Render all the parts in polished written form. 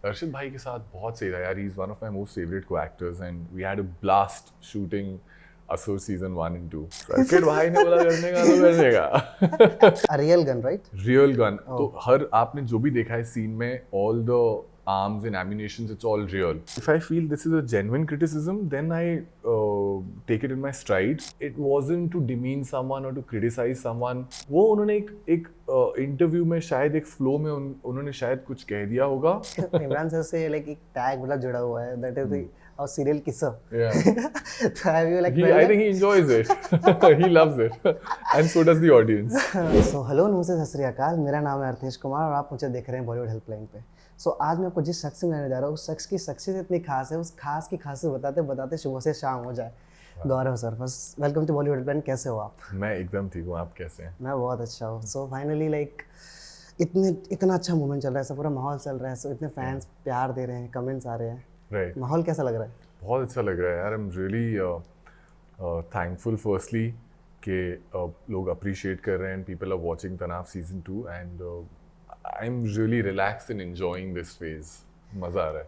अर्शद भाई के साथ बहुत सही था यार. He's one of my most favorite co-actors and we had a blast shooting असुर सीजन 1 and 2. सर्किट भाई ने बोला करने का तो करने का. A real gun, right? Real gun. Oh. तो हर आपने जो भी देखा है सीन में, all the arms and ammunitions, it's all real. If I feel this is a genuine criticism, then I take it in my stride. It wasn't to demean someone or to criticize someone. वो उन्होंने एक interview में शायद एक flow में उन्होंने शायद कुछ कह दिया होगा. इमरान सर से like एक टैग मतलब जुड़ा हुआ है, that is the our serial kisser. Yeah. So have you like? I think he enjoys it. He loves it, and so does the audience. So hello, नमस्ते, सत श्री अकाल. मेरा नाम है अर्थेश कुमार और आप मुझे देख रहे हैं बॉलीवुड हेल्पलाइन पे. So आज मैं आपको जिस शख्स से मिलाने जा रहा हूँ, उस शख्स की शख्सियत इतनी खास है, उस खास की खासियत बताते बताते सुबह से शाम हो जाए. Gaurav sir, first welcome to Bollywood helpline. कैसे हो आप? मैं एकदम ठीक हूँ. आप कैसे हैं? मैं बहुत अच्छा हूँ. सो फाइनली लाइक इतना अच्छा मूवमेंट चल रहा है, सब पूरा माहौल चल रहा है, सो इतने फैंस प्यार दे रहे हैं, कमेंट्स आ रहे हैं. Right. माहौल कैसा लग रहा है? बहुत अच्छा लग रहा है यार. I am really thankful firstly कि लोग अप्रिशिएट कर रहे हैं एंड पीपल आर वाचिंग तनाव season 2 and I am really relaxed and enjoying this phase. मज़ा आ रहा है.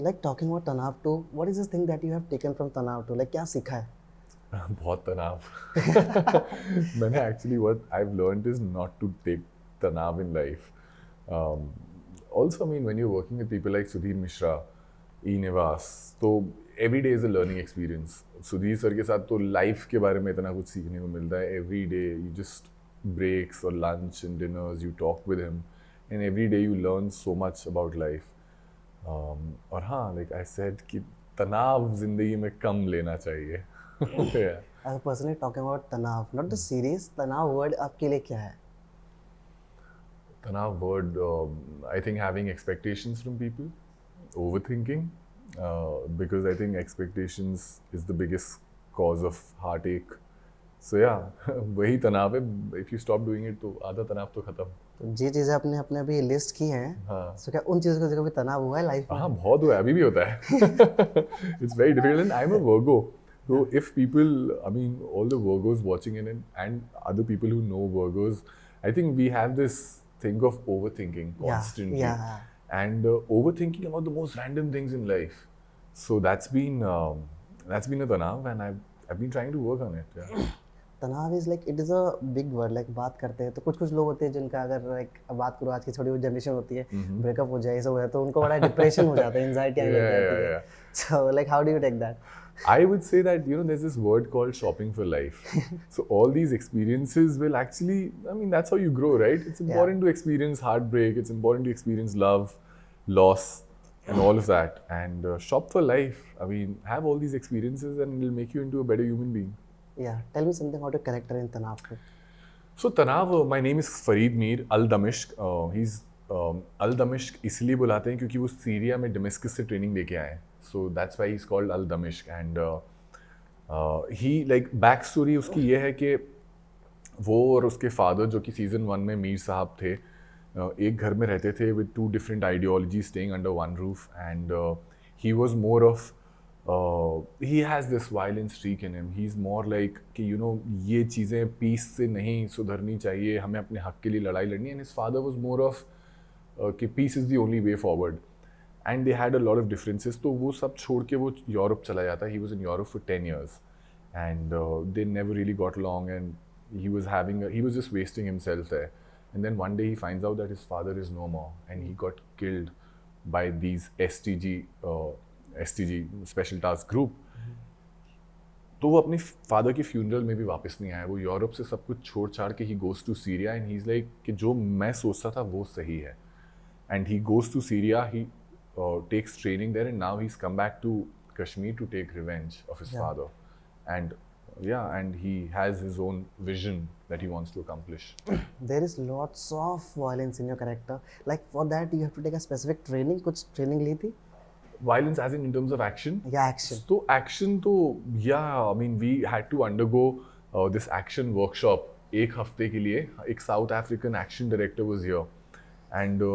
Like talking about Tanav 2, what is this thing that you have taken from Tanav 2? Like क्या सीखा है? बहुत तनाव. मैंने actually what I have learned is not to take tanav in life. Also I mean when you are working with people like Sudhir Mishra, E Niwas, तो every day is a learning experience. Sudhir sir के साथ तो लाइफ के बारे में इतना कुछ सीखने को मिलता है. Every day you just breaks और lunch and dinners, you talk with him and every day you learn so much about life. और हाँ, लाइक आई सेड कि तनाव जिंदगी में कम लेना चाहिए. Yeah. As a personally talking about Tanav, not the series, Tanav word आपके लिए क्या है? Tanav word, I think having expectations from people, overthinking, because I think expectations is the biggest cause of heartache. So yeah, वही तनाव है. If you stop doing it, तो आधा तनाव तो खत्म. तो जी चीज़ें आपने अपने अभी लिस्ट की हैं, हाँ. so क्या उन चीज़ों का कभी तनाव हुआ है लाइफ में? हाँ, बहुत हुआ है. अभी भी होता है. It's very difficult and I'm a Virgo. So if people, I mean, all the Virgos watching in and other people who know Virgos, I think we have this thing of overthinking constantly. Yeah. And overthinking about the most random things in life. So that's been a tanav and I've been trying to work on it. Yeah. तनाव is like it is a big word. Like बात करते हैं तो कुछ लोग होते हैं जिनका अगर लाइक बात करो, आज की थोड़ी वो जनरेशन होती है, ब्रेकअप हो जाए, सब हो जाए तो उनको बड़ा डिप्रेशन हो जाता है, एंजाइटी आने लग जाती है. So like how do you take that? I would say that, you know, there's this word called shopping for life. So all these experiences will actually, I mean, that's how you grow, right? It's important to experience heartbreak. It's important to experience love, loss, and all of that. And shop for life. I mean, have all these experiences and it'll make you into a better human being. Yeah, tell me something about your character in Tanav 2. So Tanav, my name is Farid Mir Al-Damishq. He's Al-Damishq इसलिए बुलाते हैं क्योंकि वो Syria में Damascus से training लेके आए हैं. So that's why he's called Al-Damishq. And he, like, back story उसकी ये है कि वो और उसके फादर, जो कि सीजन 1 में मीर साहब थे, एक घर में रहते थे with 2 different ideologies staying under one roof. And he was more of he has this violent streak in him. He's more like कि you know, ये चीज़ें पीस से नहीं सुधरनी चाहिए, हमें अपने हक के लिए लड़ाई लड़नी है. And his father was more of कि peace is the only way forward. And they had a lot of differences. तो वो सब छोड़ के वो यूरोप चला जाता है. He was in Europe for 10 years. And they never really got along and he was just wasting himself there. And then one day he finds out that his father is no more and he got killed by these STG Special Task Group. तो वो अपने father के funeral में भी वापस नहीं आया. वो यूरोप से सब कुछ छोड़ छाड़ के ही goes to Syria and he is like कि जो मैं सोचता था वो सही है. And he goes to Syria, he takes training there and now he's come back to Kashmir to take revenge of his father. And and he has his own vision that he wants to accomplish. There is lots of violence in your character. Like for that you have to take a specific training. कुछ training ली थी? Violence as in terms of action? Yeah, action. So action तो I mean we had to undergo this action workshop एक हफ्ते के लिए. एक South African action director was here and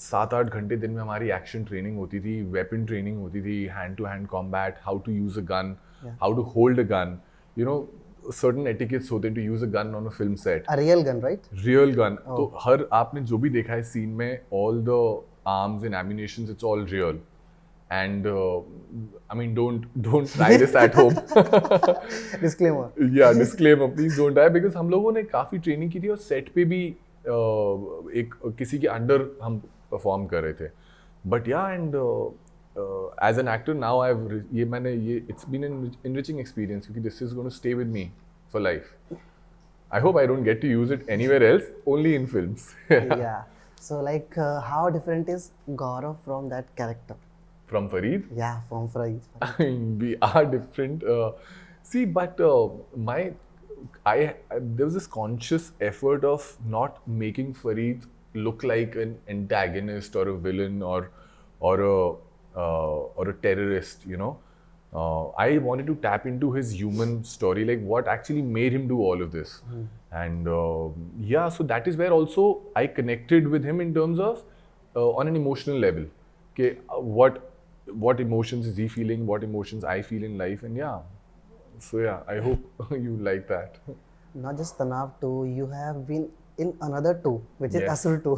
7-8 घंटे दिन में हमारी एक्शन ट्रेनिंग होती थी, वेपन ट्रेनिंग होती थी, hand to hand combat, how to use a gun, how to hold a gun, you know, certain etiquettes होते हैं to use a gun on a film set. A real gun, right? Real gun. तो हर आपने जो भी देखा है scene में, all the arms and ammunitions, it's all real. And I mean, don't try this at home. Disclaimer. Yeah, disclaimer, please don't try, because हम लोगों ने काफ़ी ट्रेनिंग की थी और सेट पे भी एक किसी के अंडर हम परफॉर्म कर रहे थे. But yeah and as an actor now ये it's been an enriching experience, क्योंकि this is going to stay with me for life. I hope I don't get to use it anywhere else, only in films. Yeah. So like, how different is Gaurav from that character? From Fareed? Yeah, from Fareed. I mean, we are different. See, but there was this conscious effort of not making Fareed look like an antagonist or a villain or a terrorist. You know, I wanted to tap into his human story, like what actually made him do all of this. And yeah, so that is where also I connected with him in terms of on an emotional level. Okay, what emotions is he feeling, what emotions I feel in life, and yeah, so yeah, I hope you like that. Not just Tanav 2, you have been in another 2, which is Yes. Asur 2.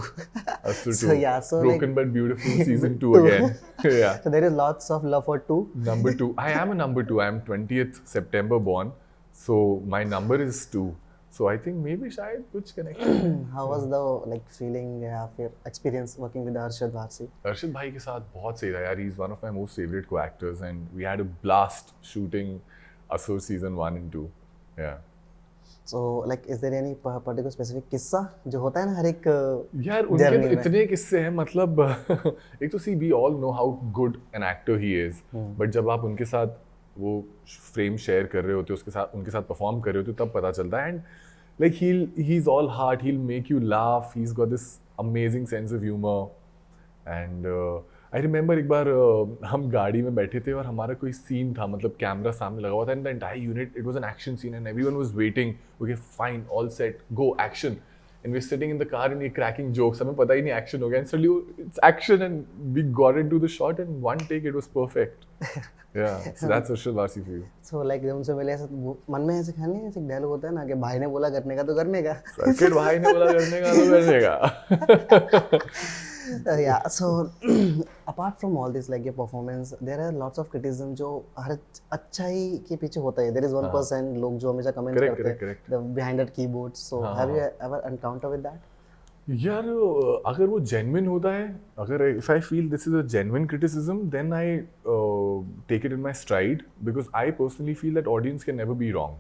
Asur So 2, yeah, so Broken like, but Beautiful season 2 Two. again. Yeah, so there is lots of love for 2. number 2. I am a number 2. I am 20th September born, so my number is 2. So I think maybe शायद कुछ connection. How was the like feeling या फिर experience working with Arshad Varsi? Arshad भाई के साथ बहुत सही था यार. He is one of my most favorite co-actors, and we had a blast shooting Asur season 1 and 2. Yeah. So like, is there any particular specific किस्सा जो होता है ना हर एक यार उनके journey तो में? इतने किस्से हैं, मतलब एक तो see we all know how good an actor he is, but जब आप उनके साथ वो फ्रेम शेयर कर रहे होते हो, उनके साथ परफॉर्म कर रहे होते हो, तब पता चलता है. And like he is all heart, he will make you laugh, he is got this amazing sense of humour. And I remember एक बार हम गाड़ी में बैठे थे और हमारा कोई सीन था, मतलब कैमरा सामने लगा हुआ था, and the entire unit, it was an action scene and everyone was waiting. Okay fine, all set, go, action. And we're sitting in the car and we're cracking jokes. हमें पता ही नहीं action हो गया. And suddenly it's action and we got into the shot and one take it was perfect. Yeah, so that's Arshad Varsi for you. So like जब उनसे मिले ऐसा वो मन में ऐसे ख्याल नहीं, ऐसे डायलॉग होता है ना कि भाई ने बोला करने का तो करने का. सर्किट भाई ने बोला करने का तो करने का. Yeah, so apart from all this, like your performance, there are lots of criticism जो हर अच्छाई के पीछे होता है. There is 1% लोग जो हमेशा comment Correct, करते हैं correct. the behind that keyboard. So have you ever encountered with that? यार अगर वो genuine होता है, अगर if I feel this is a genuine criticism, then I take it in my stride, because I personally feel that audience can never be wrong.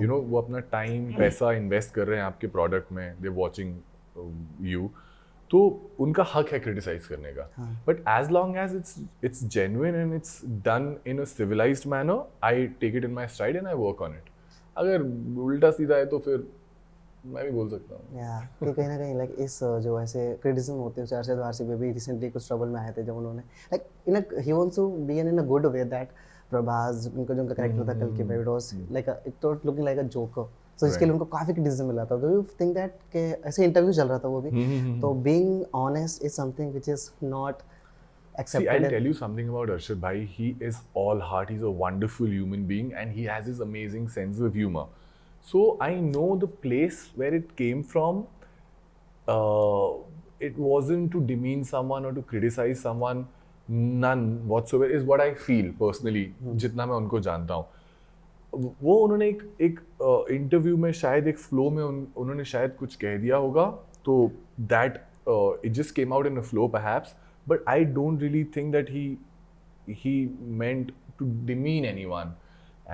You know, वो अपना time, पैसा invest कर रहे हैं आपके product में, they're watching you. तो उनका हक है क्रिटिसाइज करने का. But as long as it's genuine and it's done in a civilised manner, I take it in my stride and I work on it. अगर उल्टा सीधा है तो फिर मैं भी बोल सकता हूँ. या कि कहीं ना कहीं लाइक इस जो ऐसे क्रिटिसिज्म होते हैं, अरशद वारसी पे भी रिसेंटली कुछ ट्रबल में आए थे, जब उन्होंने like in he wants to be in a good way that Prabhas, उनका जो उनका कैरेक्टर था कल के में, it was like it thought looking like a joker. So इसके लिए उनको काफी क्रिटिसिज्म मिला था. डू यू थिंक दैट के ऐसे इंटरव्यू चल रहा था वो भी, तो being honest is something which is not See, accepted? I'll tell you something about Arshad Bhai. He is all heart. He's a wonderful human being, and he has his amazing sense of humor. So I know the place where it came from. It wasn't to demean someone or to criticize someone. None whatsoever is what I feel personally. जितना मैं उनको जानता हूँ, वो उन्होंने एक interview में शायद एक फ्लो में उन्होंने शायद कुछ कह दिया होगा, तो that it just came out in a flow perhaps, but I don't really think that he meant to demean anyone.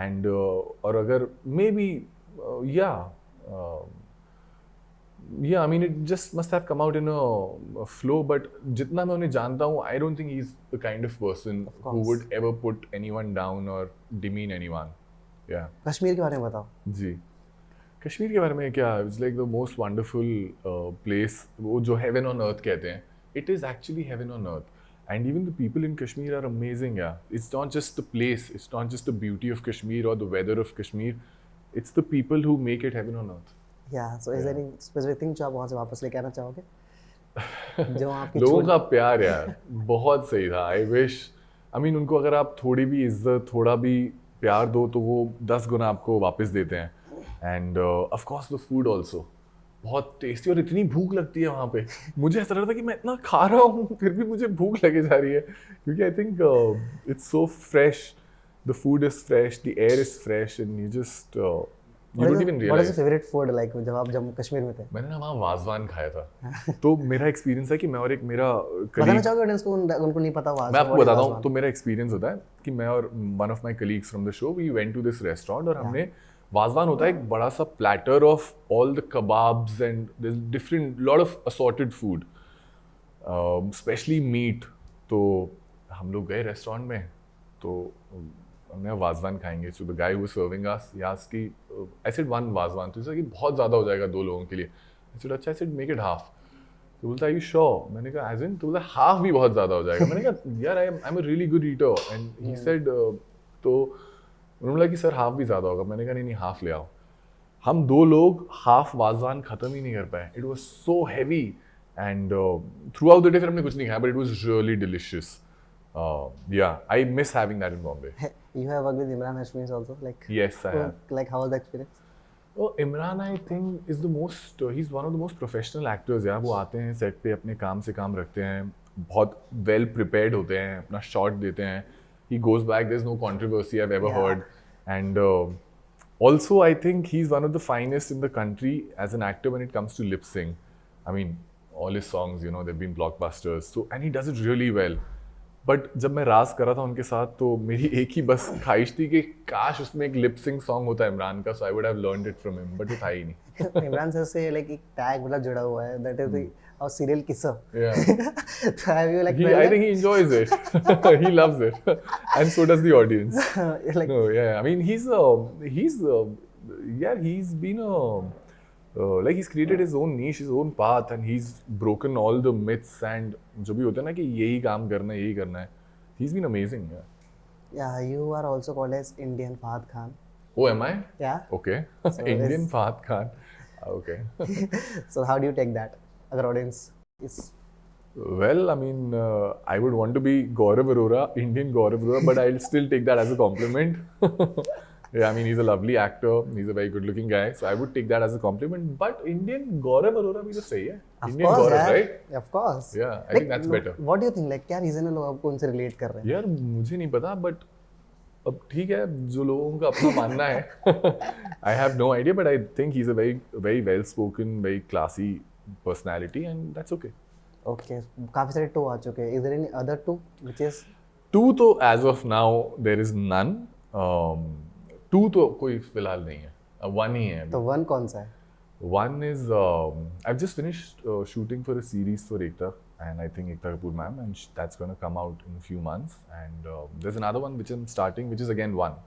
And और अगर maybe I mean it just must have come out in a flow, but जितना मैं उन्हें जानता हूँ, I don't think he's the kind of person who would ever put anyone down or demean anyone. Yeah. Kashmir के बारे में बताओ. जी, कश्मीर के बारे में क्या, it's like the most wonderful place. वो जो हेवन ऑन अर्थ कहते हैं, it is actually heaven on earth. And even the people in Kashmir are amazing. Yeah it's not just the place, it's not just the beauty of Kashmir और the weather of Kashmir, it's the people who make it heaven on earth. Yeah so is there any specific thing जो आप वहाँ से वापस लेके आना चाहोगे? जो आपकी लोगों का प्यार यार बहुत सही था. आई विश, आई मीन उनको अगर आप थोड़ी भी इज्जत, थोड़ा भी प्यार दो, तो वो 10 गुना आपको वापस देते हैं. End of course the food also, बहुत टेस्टी, और इतनी भूख लगती है वहाँ पे। मुझे ऐसा लगता है कि मैं इतना खा रहा हूँ फिर भी मुझे भूख लगे जा रही है, क्योंकि I think it's so fresh, the food is fresh, the air is fresh, and you just you don't even what is realise. Your favourite food like जब आप जम्मू कश्मीर में थे? मैंने ना वहाँ वाजवान खाया था। तो मेरा एक्सपीरियंस है कि मैं और एक मेरा बताना कलीग, चाहोगे ऑडियंस को, उनको नहीं पता मैं आपको बताता हूँ। तो मेरा एक्सपीरियंस होता है कि मैं और one of my colleagues from the show, we went to this restaurant, और हमने वाजवान होता है एक बड़ा सा platter of all the kebabs and different lot of assorted food, specially meat. तो हम लोग गए रेस्टोरेंट में, तो हमने वाजवान खाएंगे। So the guy who was serving us, he asked कि आई सेड वन वाजवान, तो कि बहुत ज़्यादा हो जाएगा 2 लोगों के लिए। आई सेड अच्छा, I said make it half. तो बोलता है यू श्योर? मैंने कहा एज इन, तो बोला हाफ भी बहुत ज़्यादा हो जाएगा। मैंने कहा यार I am a really good eater, and he said, तो उन्होंने बोला कि सर हाफ भी ज़्यादा होगा। मैंने कहा नहीं नहीं, हाफ ले आओ। हम 2 लोग हाफ वाजवान ख़त्म ही नहीं कर पाए। It was so heavy, and through out the day फिर हमने कुछ नहीं खाया, but it was really delicious. Yeah, I miss having that in Bombay. You have worked with Imran Hashmi also, like Yes, I have. like how was the experience? Oh, Imran, I think is the most. He's one of the most professional actors. यार, वो आते हैं set पे, अपने काम से काम रखते हैं, बहुत well prepared होते हैं, अपना शॉट देते हैं. He goes back. There's no controversy I've ever heard, and also I think he's one of the finest in the country as an actor when it comes to lip sync. I mean, all his songs, you know, they've been blockbusters. So, and he does it really well. But जब मैं राज कर रहा था उनके साथ, तो मेरी एक ही बस ख्वाहिश थी कि काश उसमें एक लिप सिंक सॉन्ग होता इमरान का, so I would have learned it from him, but वो था ही नहीं। इमरान सर से लाइक एक टैग वाला जुड़ा हुआ है, दैट इज और serial kisser. Yeah. So have you like I think he enjoys it. He loves it, and so does the audience. like No, yeah, I mean he's been like he's created his own niche, his own path, and he's broken all the myths and जो भी होता है ना कि यही काम करना है, यही करना है. He's been amazing. yeah, you are also called as Indian Fahad Khan. Oh, am I? Yeah. Okay. So Indian Fahad Khan. Okay. So how do you take that? Other audience is Well, I mean, I would want to be Gaurav Arora, Indian Gaurav Arora, but I'll still take that as a compliment. Yeah, I mean, he's a lovely actor. He's a very good-looking guy, so I would take that as a compliment. But Indian Gaurav Arora भी तो सही है. of Indian course, Gaurav, yeah. right? Of course. Yeah, I think that's better. What do you think? Like क्या reason है लोग आपको उनसे relate कर रहे हैं? यार मुझे नहीं पता, but अब ठीक है, जो लोगों का अपना मानना है. I have no idea, but I think he's a very well-spoken, very classy personality, and that's okay. Okay, काफी सारे टू आ चुके हैं. Is there any other two which is 2 तो as of now there is none. 2 तो कोई फिलहाल नहीं है. 1 ही है. तो one कौन सा है? One is I've just finished shooting for a series for Ekta, and I think Ekta Kapoor ma'am, and that's going to come out in a few months. And there's another one which I'm starting, which is again 1.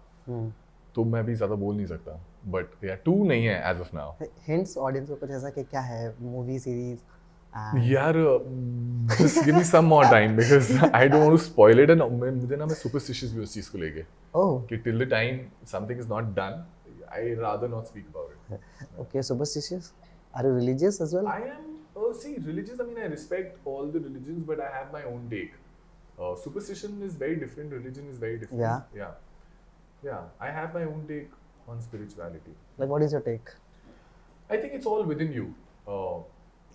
तो मैं भी ज़्यादा बोल नहीं सकता. But yeah, 2 नहीं है as of now. Hints audience को कुछ ऐसा कि क्या है movie series? यार just give me some more time because I don't want to spoil it, and मुझे ना मैं superstitious भी उस चीज़ को लेके Oh, कि till the time something is not done, I rather not speak about it. okay, superstitious. Are you religious as well? I am, see, religious, I mean, I respect all the religions, but I have my own take. Superstition is very different, religion is very different. Yeah. Yeah, I have my own take on spirituality. Like what is your take? I think it's all within you.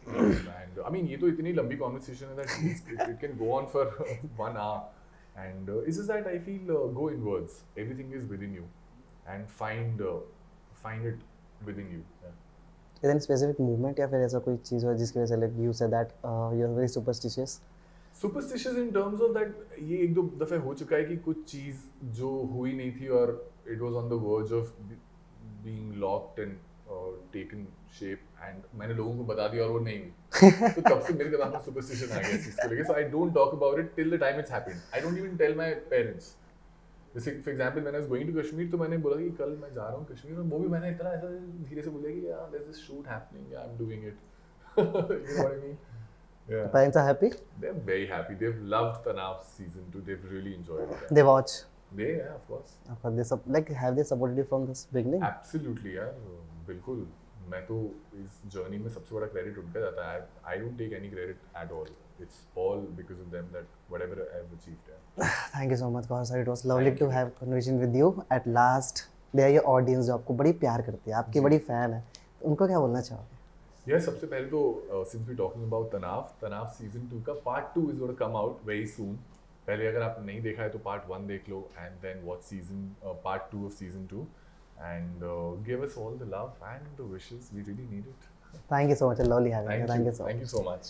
And I mean, ये तो इतनी लंबी conversation है that it can go on for 1 hour. And it's just that I feel go inwards. Everything is within you, and find it within you. Yeah. Is there any specific movement या फिर ऐसा कोई चीज़ हो जिसकी वजह से like you said that you are very superstitious? Superstitious in terms of that, ये 1-2 दफ़े हो चुका है कि कुछ चीज़ जो हुई नहीं थी और it was on the verge of being locked and taken shape, and मैंने लोगों को बता दिया और वो नहीं हुई. तो तब से मेरे दिमाग में superstition आ गया इस चीज़ को लेके. So I don't talk about it till the time it's happened. I don't even tell my parents. जैसे for example, when I was going to Kashmir, तो मैंने बोला कि कल मैं जा रहा हूँ कश्मीर, और वो भी मैंने इतना ऐसा धीरे से बोला कि yeah, there's this shoot happening, yeah, I'm doing it. You know what I mean? Yeah. Parents are happy? They're very happy. They've loved Tanav's season 2. They've really enjoyed it. They watch. Yeah, of course. Have they supported you from this beginning? Absolutely, यार, बिल्कुल. मैं तो इस journey में सबसे बड़ा credit उनका जाता है. I don't take any credit at all. It's all because of them that whatever I've achieved. Yeah. Thank you so much, Kaur sir. It was lovely to have conversation with you. At last, they are your audience जो आपको बड़ी प्यार करती है, आपकी बड़ी fan है. उनको क्या बोलना चाहोगे? यार सबसे पहले तो सिंस वी टॉकिंग अबाउट तनाव सीजन 2 का part 2 is gonna come out very soon. पहले अगर आपने नहीं देखा है तो पार्ट 1 देख लो and then watch season part 2 of season 2 and give us all the love and the wishes. We really need it. Thank you so much. Lovely having you. Thank Thank you. you so much. Thank you so much.